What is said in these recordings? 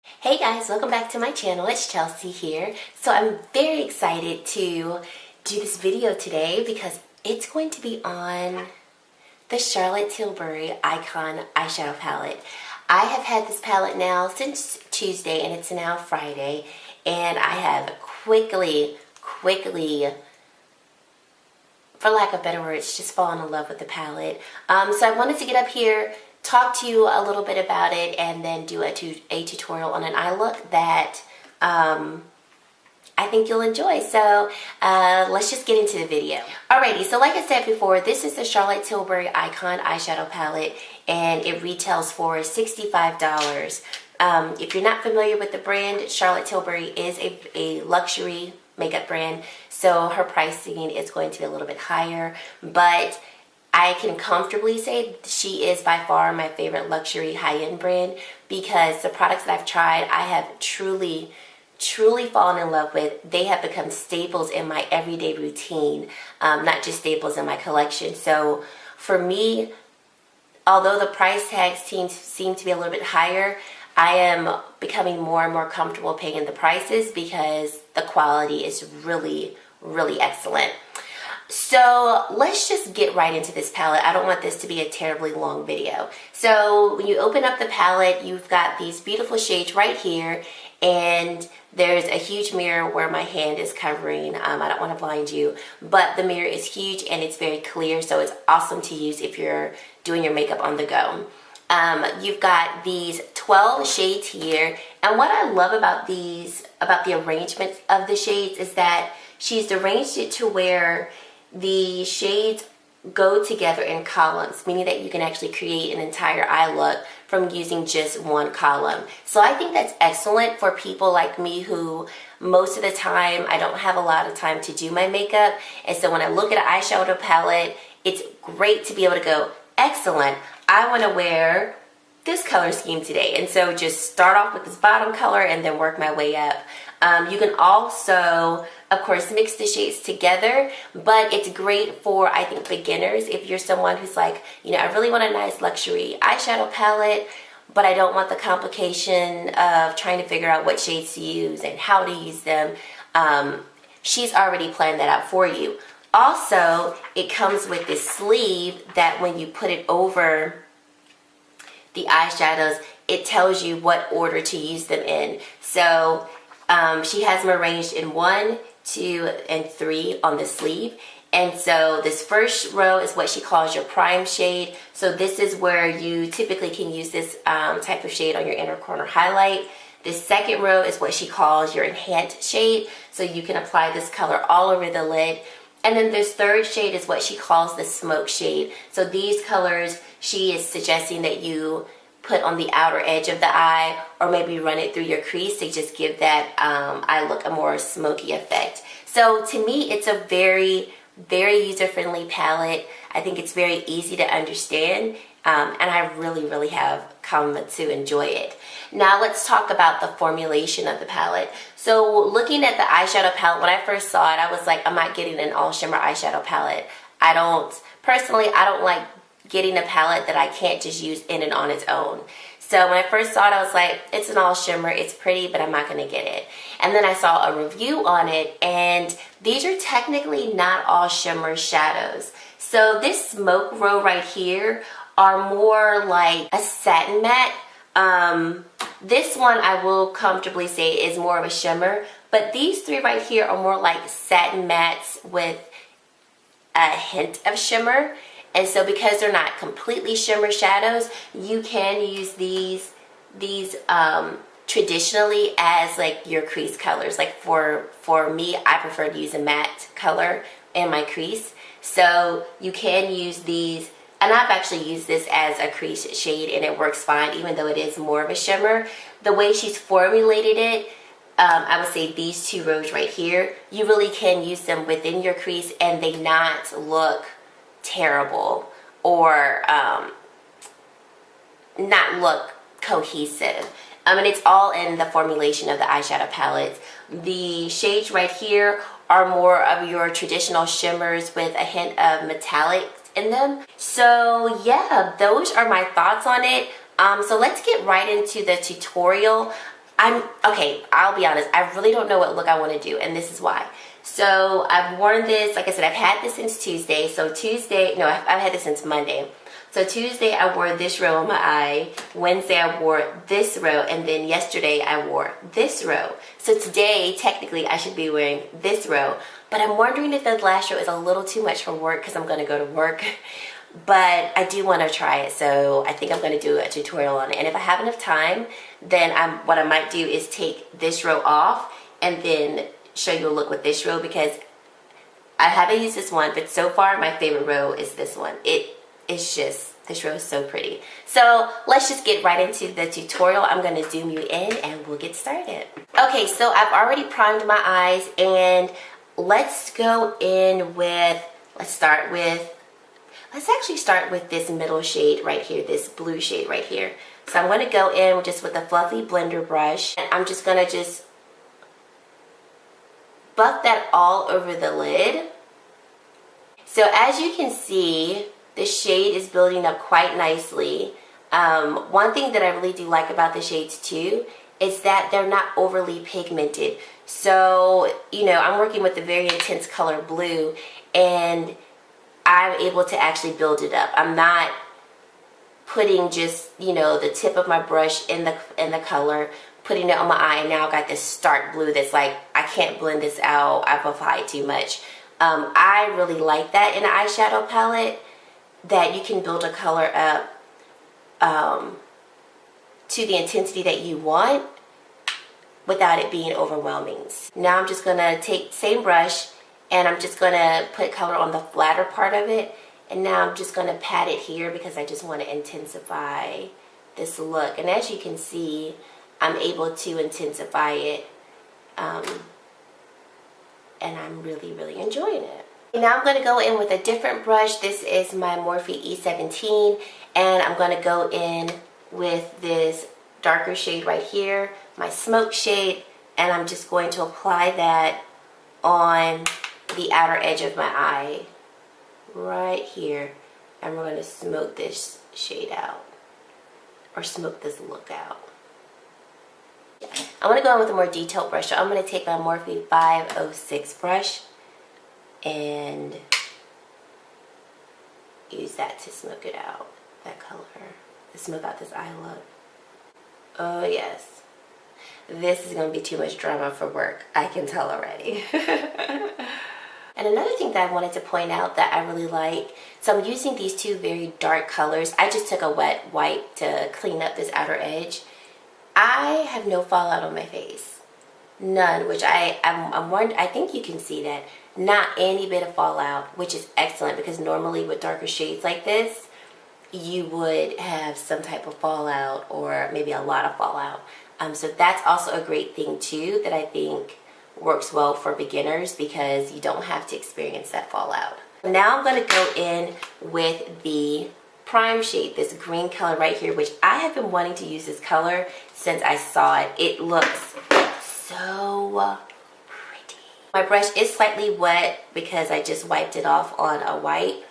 Hey guys, welcome back to my channel. It's Chelsea here. So I'm very excited to do this video today because it's going to be on the Charlotte Tilbury Icon Eyeshadow Palette. I have had this palette now since Tuesday and it's now Friday, and I have quickly, for lack of better words, just fallen in love with the palette. So I wanted to get up here, talk to you a little bit about it, and then do a tutorial on an eye look that I think you'll enjoy. So let's just get into the video. Alrighty, so like I said before, this is the Charlotte Tilbury Icon Eyeshadow Palette, and it retails for $65. If you're not familiar with the brand, Charlotte Tilbury is a luxury makeup brand, so her pricing is going to be a little bit higher, but I can comfortably say she is by far my favorite luxury high-end brand because the products that I've tried, I have truly fallen in love with. They have become staples in my everyday routine, not just staples in my collection. So for me, although the price tags seem to be a little bit higher, I am becoming more and more comfortable paying the prices because the quality is really excellent. So let's just get right into this palette. I don't want this to be a terribly long video. So when you open up the palette, you've got these beautiful shades right here, and there's a huge mirror where my hand is covering. I don't want to blind you, but the mirror is huge and it's very clear, so it's awesome to use if you're doing your makeup on the go. You've got these 12 shades here, and what I love about the arrangement of the shades is that she's arranged it to where the shades go together in columns, meaning that you can actually create an entire eye look from using just one column. So I think that's excellent for people like me who most of the time I don't have a lot of time to do my makeup, and so when I look at an eyeshadow palette, it's great to be able to go, excellent, I want to wear this color scheme today, and so just start off with this bottom color and then work my way up. You can also, of course, mix the shades together, but it's great for, I think, beginners. If you're someone who's like, you know, I really want a nice luxury eyeshadow palette, but I don't want the complication of trying to figure out what shades to use and how to use them, she's already planned that out for you. Also, it comes with this sleeve that when you put it over the eyeshadows, it tells you what order to use them in. So she has them arranged in 1, 2, and 3 on the sleeve. And so this first row is what she calls your prime shade. So this is where you typically can use this type of shade on your inner corner highlight. This second row is what she calls your enhanced shade. So you can apply this color all over the lid. And then this third shade is what she calls the smoke shade. So these colors, she is suggesting that you put on the outer edge of the eye or maybe run it through your crease to just give that eye look a more smoky effect. So to me, it's a very user-friendly palette. I think it's very easy to understand, and I really have come to enjoy it. Now let's talk about the formulation of the palette. So looking at the eyeshadow palette, when I first saw it, I was like, I'm not getting an all shimmer eyeshadow palette. Personally, I don't like getting a palette that I can't just use in and on its own. So when I first saw it, I was like, it's an all shimmer, it's pretty, but I'm not gonna get it. And then I saw a review on it, and these are technically not all shimmer shadows. So this smoke row right here are more like a satin matte. This one I will comfortably say is more of a shimmer, but these three right here are more like satin mattes with a hint of shimmer. And so because they're not completely shimmer shadows, you can use these traditionally as like your crease colors. Like for me, I prefer to use a matte color in my crease. So you can use these, and I've actually used this as a crease shade and it works fine even though it is more of a shimmer. The way she's formulated it, I would say these two rows right here, you really can use them within your crease and they not look terrible or not look cohesive. And it's all in the formulation of the eyeshadow palettes. The shades right here are more of your traditional shimmers with a hint of metallic in them. So yeah, those are my thoughts on it. So let's get right into the tutorial. okay, I'll be honest, I really don't know what look I want to do, and this is why. So I've worn this, like I said, I've had this since Tuesday. So Tuesday, no, I've had this since Monday. So Tuesday I wore this row on my eye, Wednesday I wore this row, and then yesterday I wore this row. So today, technically, I should be wearing this row, but I'm wondering if the last row is a little too much for work because I'm going to go to work. But I do want to try it, so I think I'm going to do a tutorial on it. And if I have enough time, then what I might do is take this row off and then show you a look with this row, because I haven't used this one, but so far my favorite row is this one. This row is so pretty. So let's just get right into the tutorial. I'm going to zoom you in and we'll get started. Okay, so I've already primed my eyes, and let's go in with, let's actually start with this middle shade right here, this blue shade right here. So I'm going to go in just with a fluffy blender brush, and I'm just going to just buff that all over the lid. So as you can see, the shade is building up quite nicely. One thing that I really do like about the shades too is that they're not overly pigmented. So, you know, I'm working with a very intense color blue, and I'm able to actually build it up. I'm not putting just, you know, the tip of my brush in the color, putting it on my eye, and now I've got this stark blue that's like, I can't blend this out, I've applied too much. I really like that in an eyeshadow palette, that you can build a color up to the intensity that you want without it being overwhelming. Now I'm just going to take the same brush, and I'm just going to put color on the flatter part of it, and now I'm just going to pat it here because I just want to intensify this look. And as you can see, I'm able to intensify it, and I'm really, really enjoying it. Now I'm going to go in with a different brush. This is my Morphe E17, and I'm going to go in with this darker shade right here, my smoke shade, and I'm just going to apply that on the outer edge of my eye right here, and we're going to smoke this shade out, or smoke this look out. I'm going to go in with a more detailed brush, so I'm going to take my Morphe 506 brush and use that to smoke it out, that color, to smoke out this eye look. Oh yes, this is going to be too much drama for work, I can tell already. And another thing that I wanted to point out that I really like, so I'm using these two very dark colors. I just took a wet wipe to clean up this outer edge. I have no fallout on my face, none, which I'm wondering, I think you can see that. Not any bit of fallout, which is excellent, because normally with darker shades like this, you would have some type of fallout, or maybe a lot of fallout. So that's also a great thing too, that I think works well for beginners, because you don't have to experience that fallout. Now I'm going to go in with the prime shade, this green color right here, which I have been wanting to use this color since I saw it. It looks so pretty. My brush is slightly wet because I just wiped it off on a wipe,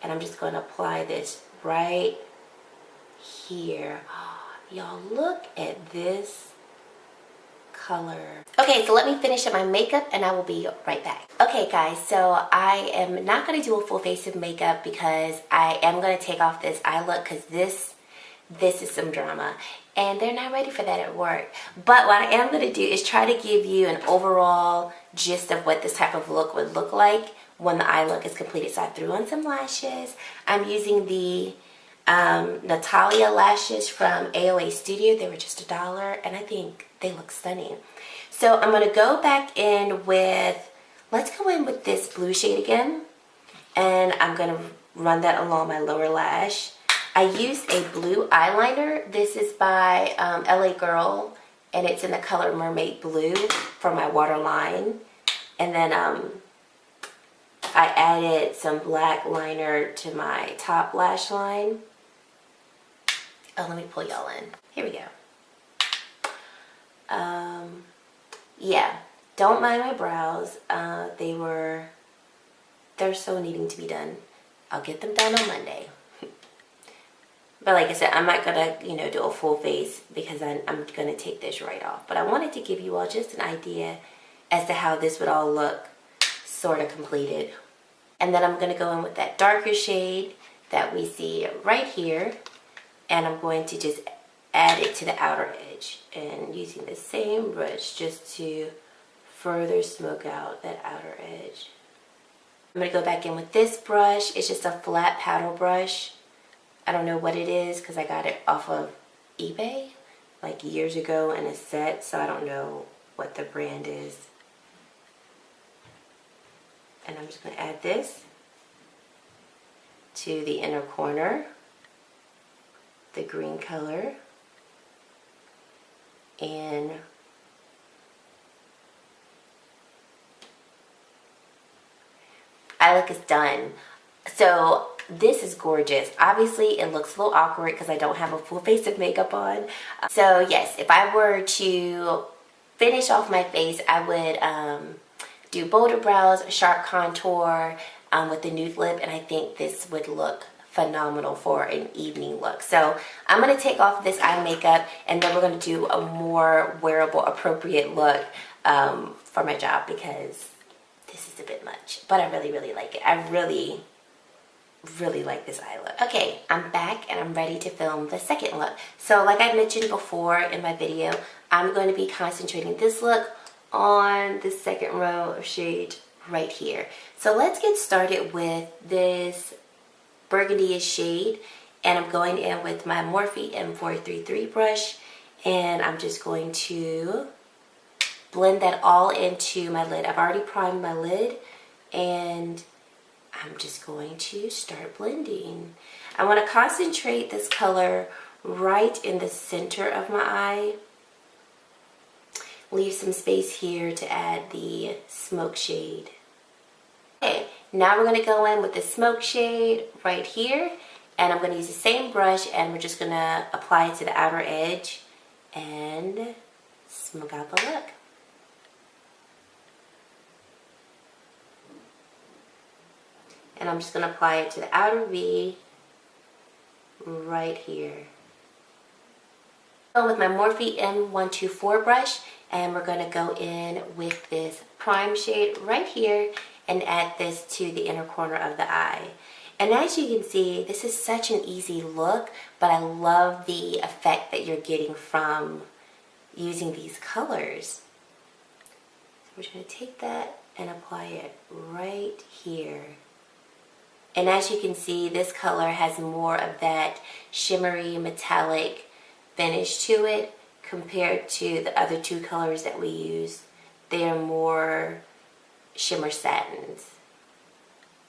and I'm just going to apply this right here. Y'all, look at this color. Okay, so let me finish up my makeup and I will be right back. Okay guys, so I am not going to do a full face of makeup because I am going to take off this eye look, because this is some drama and they're not ready for that at work. But what I am going to do is try to give you an overall gist of what this type of look would look like when the eye look is completed. So I threw on some lashes. I'm using the Natalia lashes from AOA Studio. They were just $1 and I think they look stunning. So I'm going to go back in with, let's go in with this blue shade again, and I'm going to run that along my lower lash. I used a blue eyeliner. This is by LA Girl, and it's in the color Mermaid Blue for my waterline. And then I added some black liner to my top lash line. Oh, let me pull y'all in. Here we go. Yeah, don't mind my brows. They're so needing to be done. I'll get them done on Monday. But like I said, I'm not gonna, you know, do a full face because I'm gonna take this right off. But I wanted to give you all just an idea as to how this would all look sort of completed. And then I'm gonna go in with that darker shade that we see right here. And I'm going to just add it to the outer edge. And using the same brush just to further smoke out that outer edge. I'm gonna go back in with this brush. It's just a flat paddle brush. I don't know what it is because I got it off of eBay like years ago in a set, so I don't know what the brand is. And I'm just going to add this to the inner corner, the green color, and eye look is done. So this is gorgeous. Obviously, it looks a little awkward because I don't have a full face of makeup on. So yes, if I were to finish off my face, I would do bolder brows, sharp contour with the nude lip, and I think this would look phenomenal for an evening look. So I'm going to take off this eye makeup, and then we're going to do a more wearable, appropriate look for my job because this is a bit much. But I really, really like it. I really like this eye look. Okay, I'm back and I'm ready to film the second look. So like I mentioned before in my video, I'm going to be concentrating this look on the second row of shade right here. So let's get started with this burgundy shade, and I'm going in with my Morphe M433 brush, and I'm just going to blend that all into my lid. I've already primed my lid, and I'm just going to start blending. I want to concentrate this color right in the center of my eye. Leave some space here to add the smoke shade. Okay, now we're going to go in with the smoke shade right here, and I'm going to use the same brush, and we're just going to apply it to the outer edge and smoke out the look. And I'm just going to apply it to the outer V right here. With my Morphe M124 brush, and we're going to go in with this prime shade right here and add this to the inner corner of the eye. And as you can see, this is such an easy look, but I love the effect that you're getting from using these colors. So we're just going to take that and apply it right here. And as you can see, this color has more of that shimmery metallic finish to it compared to the other two colors that we use. They are more shimmer satins.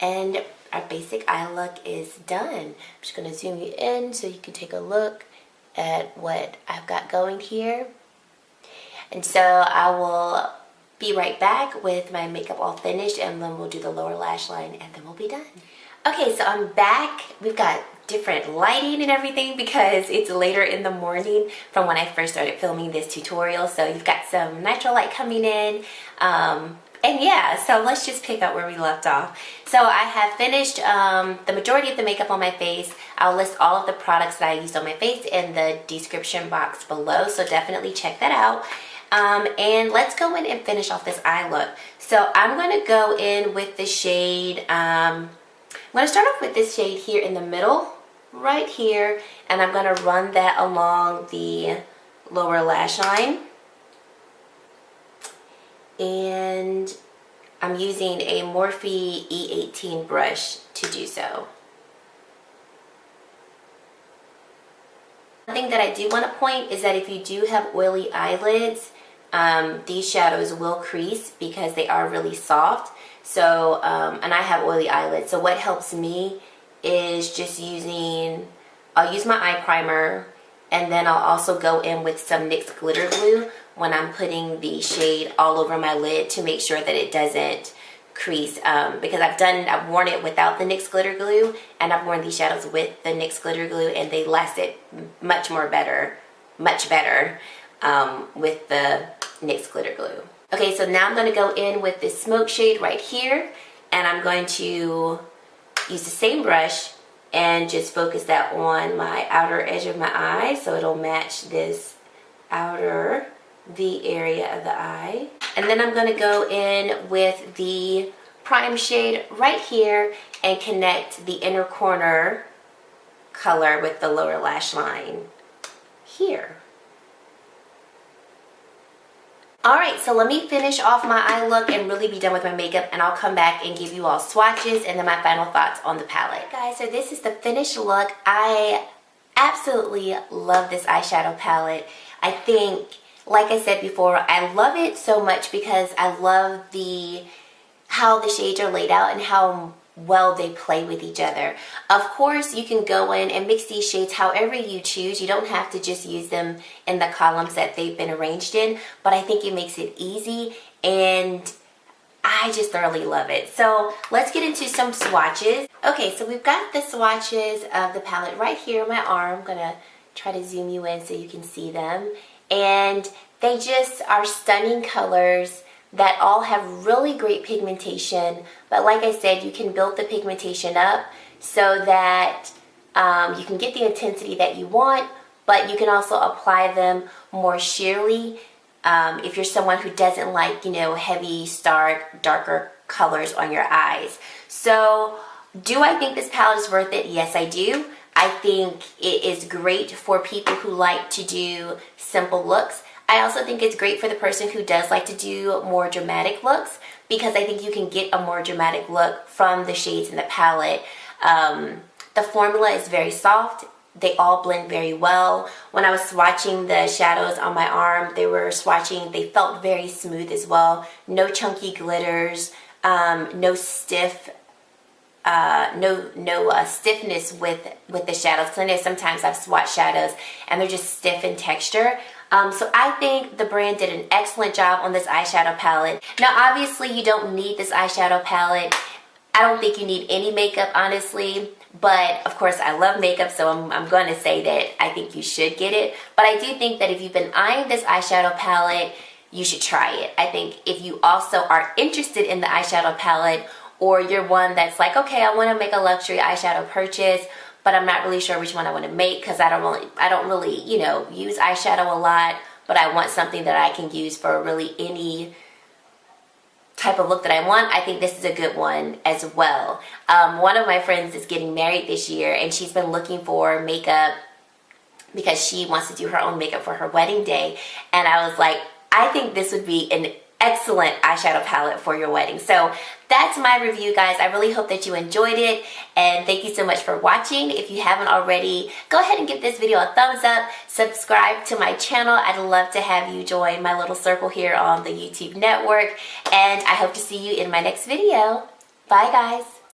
And our basic eye look is done. I'm just going to zoom you in so you can take a look at what I've got going here. And so I will be right back with my makeup all finished, and then we'll do the lower lash line, and then we'll be done. Okay, so I'm back. We've got different lighting and everything because it's later in the morning from when I first started filming this tutorial. So you've got some natural light coming in. And yeah, so let's just pick up where we left off. So I have finished the majority of the makeup on my face. I'll list all of the products that I used on my face in the description box below, so definitely check that out. And let's go in and finish off this eye look. So I'm going to go in with the shade, I'm going to start off with this shade here in the middle, right here, and I'm going to run that along the lower lash line. And I'm using a Morphe E18 brush to do so. One thing that I do want to point is that if you do have oily eyelids, these shadows will crease because they are really soft. So, and I have oily eyelids, so what helps me is just I'll use my eye primer, and then I'll also go in with some NYX glitter glue when I'm putting the shade all over my lid to make sure that it doesn't crease, because I've worn it without the NYX glitter glue, and I've worn these shadows with the NYX glitter glue, and they lasted much better with the NYX glitter glue. Okay, so now I'm going to go in with this smoke shade right here, and I'm going to use the same brush and just focus that on my outer edge of my eye so it'll match this outer V area of the eye. And then I'm going to go in with the prime shade right here and connect the inner corner color with the lower lash line here. Alright, so let me finish off my eye look and really be done with my makeup, and I'll come back and give you all swatches and then my final thoughts on the palette. Okay, guys, so this is the finished look. I absolutely love this eyeshadow palette. I think, like I said before, I love it so much because I love how the shades are laid out and how well they play with each other. Of course, you can go in and mix these shades however you choose. You don't have to just use them in the columns that they've been arranged in, but I think it makes it easy and I just thoroughly love it. So let's get into some swatches. Okay, so we've got the swatches of the palette right here on my arm. I'm gonna try to zoom you in so you can see them. And they just are stunning colors that all have really great pigmentation, but like I said, you can build the pigmentation up so that you can get the intensity that you want, but you can also apply them more sheerly if you're someone who doesn't like, you know, heavy, stark, darker colors on your eyes. So do I think this palette is worth it? Yes, I do. I think it is great for people who like to do simple looks. I also think it's great for the person who does like to do more dramatic looks because I think you can get a more dramatic look from the shades in the palette. The formula is very soft. They all blend very well. When I was swatching the shadows on my arm, they felt very smooth as well. No chunky glitters, no stiff stiffness with the shadows. Because I know sometimes I've swatched shadows and they're just stiff in texture. So I think the brand did an excellent job on this eyeshadow palette. Now obviously you don't need this eyeshadow palette. I don't think you need any makeup, honestly. But of course I love makeup, so I'm going to say that I think you should get it. But I do think that if you've been eyeing this eyeshadow palette, you should try it. I think if you also are interested in the eyeshadow palette, or you're one that's like, okay, I want to make a luxury eyeshadow purchase, but I'm not really sure which one I want to make because I don't really, you know, use eyeshadow a lot, but I want something that I can use for really any type of look that I want. I think this is a good one as well. One of my friends is getting married this year and she's been looking for makeup because she wants to do her own makeup for her wedding day, and I was like, I think this would be an excellent eyeshadow palette for your wedding. So that's my review, guys. I really hope that you enjoyed it, and thank you so much for watching. If you haven't already, go ahead and give this video a thumbs up, subscribe to my channel. I'd love to have you join my little circle here on the YouTube network, and I hope to see you in my next video. Bye, guys.